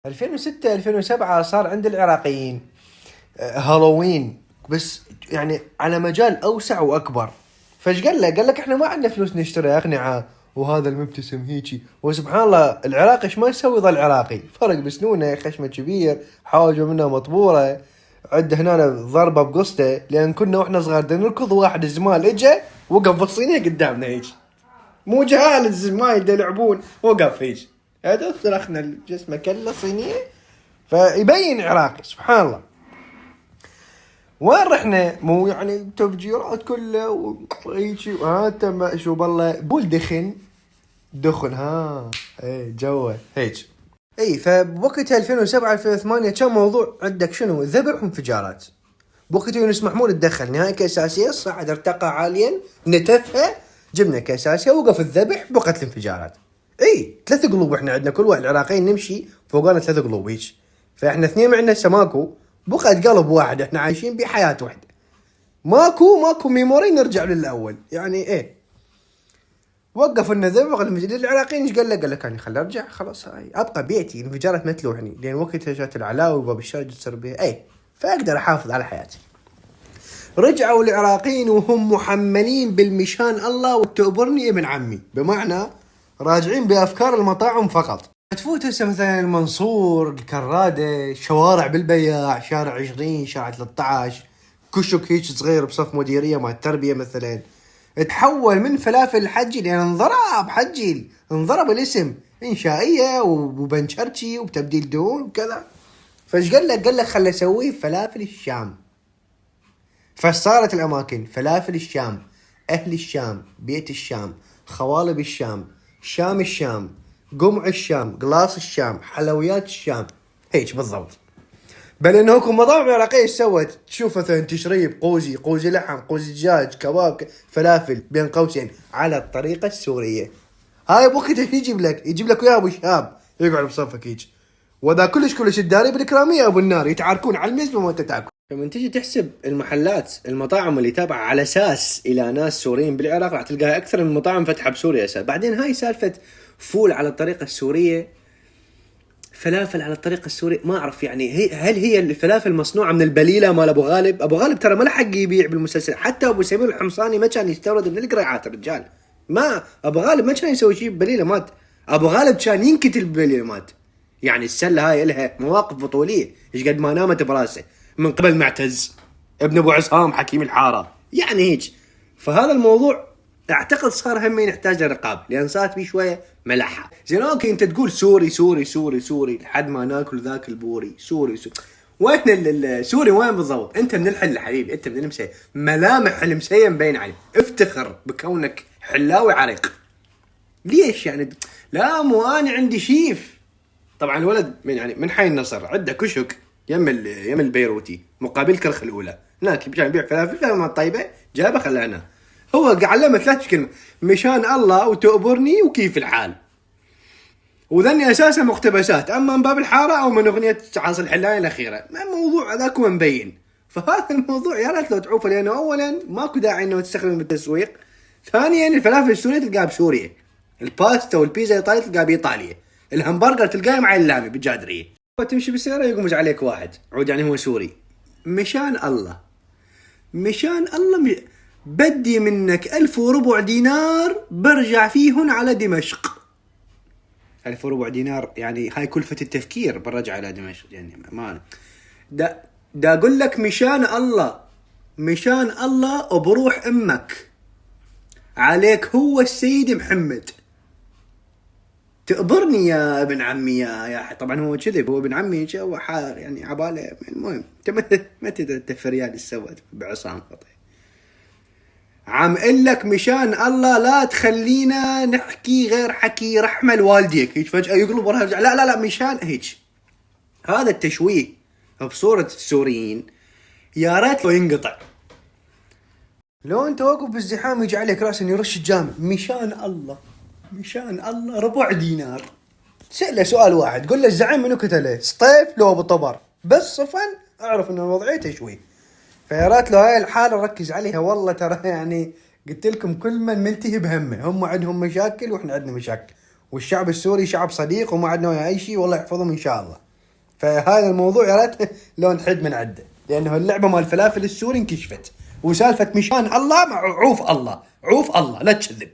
2006 2007 صار عند العراقيين هالوين، بس يعني على مجال اوسع واكبر. فايش قال له؟ قال لك احنا ما عندنا فلوس نشتري اقنعه وهذا المبتسم هيجي، وسبحان الله العراقي ايش ما يسوي؟ ظل عراقي، فرق بسنونه، خشمه كبير، حواجبه منه مطبوره، عنده هنا ضربه بقصته. لان كنا واحنا صغار نركض، واحد الزمال اجى وقف بالصينيه قدامنا هيك، مو جهال الزمايل يلعبون، وقف هيك هذا صرخنا جسمه كله صينيه، فيبين عراقي. سبحان الله. وين رحنا؟ مو يعني تفجيرات كلها وهيجي وهذا شو بالله بول دخن اي جوه هيك. اي فبوقتها 2007 2008 كان موضوع عندك شنو؟ ذبح وانفجارات. بوقتها يونس محمود تدخل نهائي كاس اسيا، صعد ارتقى عاليا، نتفها، جبنا كاس اسيا، وقف الذبح بوقت الانفجارات. اي 3 قلوب احنا عندنا، كل واحد العراقيين نمشي فوقنا 3 قلوب هيك، فاحنا 2 معنا سماكو، بقت قلب واحد، احنا عايشين بحياة واحدة، ماكو ميموري نرجع للاول يعني. ايه وقف النذب العراقيين. ايش قال له؟ قال لك انا خلي ارجع خلاص، هاي ابقى بيتي، الانفجارات ما تلوحني، لان وقتها جات العلاوي وباب الشارج تصير بها، اي فاقدر احافظ على حياتي. رجعوا العراقيين وهم محملين بالمشان الله وتؤبرني ابن عمي، بمعنى راجعين بافكار المطاعم فقط. تفوت هسه مثلا المنصور، الكرادة، شوارع بالبياع، شارع 20، شارع 13، كشك هيك صغير بصف مديرية مع التربية مثلا، تحول من فلافل حجي، لان انضرب حجي، انضرب الاسم، انشائية وبنشرتشي وبتبديل دهون وكذا. فايش قال لك؟ قال لك خلي اسويه فلافل الشام. فصارت الاماكن فلافل الشام، اهل الشام، بيت الشام، خوالب الشام، شام الشام، قمع الشام، قلاص الشام، حلويات الشام، هيك بالضبط. بل انه كم مطاعم عراقيه ايش سوت؟ تشوف مثلا تشريب، قوزي لحم، قوزي دجاج، كباب، فلافل بين قوسين على الطريقه السوريه. هاي بوقتها يجيب لك وياه ابو شهاب يقعد بصفك هيك، وذا كلش الداري بالكراميه ابو النار يتعاركون على الميز وانت تاكل. لما تيجي تحسب المطاعم اللي تابعه على اساس الى ناس سوريين بالعراق، راح تلقاها اكثر من مطاعم فتحه بسوريا اساسا. بعدين هاي سالفه فول على الطريقه السوريه، فلافل على الطريقه السوريه، ما اعرف يعني هل هي الفلافل مصنوعه من البليله مال ابو غالب؟ ابو غالب ترى ما له حق يبيع بالمسلسل، حتى ابو سمير الحمصاني ما كان يستورد من القريعات الرجال. ما ابو غالب ما كان يسوي شيء ببليله مات، ابو غالب كان ينكتل ببليله مات. يعني السله هاي لها مواقف بطوليه ايش قد ما نامت براسه من قبل معتز ابن ابو عصام حكيم الحاره يعني هيك. فهذا الموضوع اعتقد صار همين يحتاج لرقاب، لان صارت فيه شويه ملحه. زين اوكي انت تقول سوري لحد ما ناكل ذاك البوري سوري. وين السوري؟ وين بالضبط؟ انت من الحل حبيبي، انت من المسيه، ملامح المسيه مبين عليك، افتخر بكونك حلاوي عريق. ليش يعني؟ لا مو انا عندي شيف. طبعا الولد من حي النصر عنده كشك يم البيروتي مقابل كرخ الاولى، هناك كان يبيع فلافل طيبه، جابه خلانا. هو علمه 3 كلمة: مشان الله، وتؤبرني، وكيف الحال. وذني اساسا مقتبسات اما من باب الحاره او من اغنيه عاصي الحلاين الاخيره، الموضوع هذاك مبين. فهذا الموضوع يا ريت لو تعوفه، لانه اولا ماكو داعي انه تستخدم بالتسويق، ثانيا الفلافل السوريه تلقاها بسوريا، الباستا والبيتزا الايطاليه تلقاها بايطاليا، الهمبرجر تلقاه مع اللامي بالجادريه. تمشي بالسياره يقوم عليك واحد عود يعني هو سوري، مشان الله بدي منك 1400 دينار برجع فيهن على دمشق. 1400 دينار يعني هاي كلفة التفكير برجع على دمشق يعني. ما دا اقول لك مشان الله وبروح امك عليك هو السيد محمد، تقبرني يا ابن عمي. يا طبعا هو كذب، هو ابن عمي هو يعني عباله. المهم ما تقدر تفريال السواد بعصام خطي. عم قل لك مشان الله لا تخلينا نحكي غير حكي رحمة لوالديك. هيك فجأة يقلب وراها لا مشان هيك. هذا التشويه بصورة السوريين يا ريت لو ينقطع. لو انت واقف بالزحام يجي عليك راس يرش الجامع، مشان الله 4 دينار. سأله سؤال واحد، قل له الزعيم منو قتله، سطيف لو ابو طبر؟ بس صفن اعرف ان الوضعية تشويه. فيا ريت له هاي الحالة ركز عليها. والله ترى يعني قلت لكم كل من ملتهي بهمه، هم عندهم مشاكل واحنا عندنا مشاكل، والشعب السوري شعب صديق وما عندنا اي شيء، والله يحفظهم ان شاء الله. فهذا الموضوع يا ريت لو نحد من عده، لانه اللعبه مال الفلافل السوري انكشفت، وسالفه مشان الله مع عوف الله لا تكذب.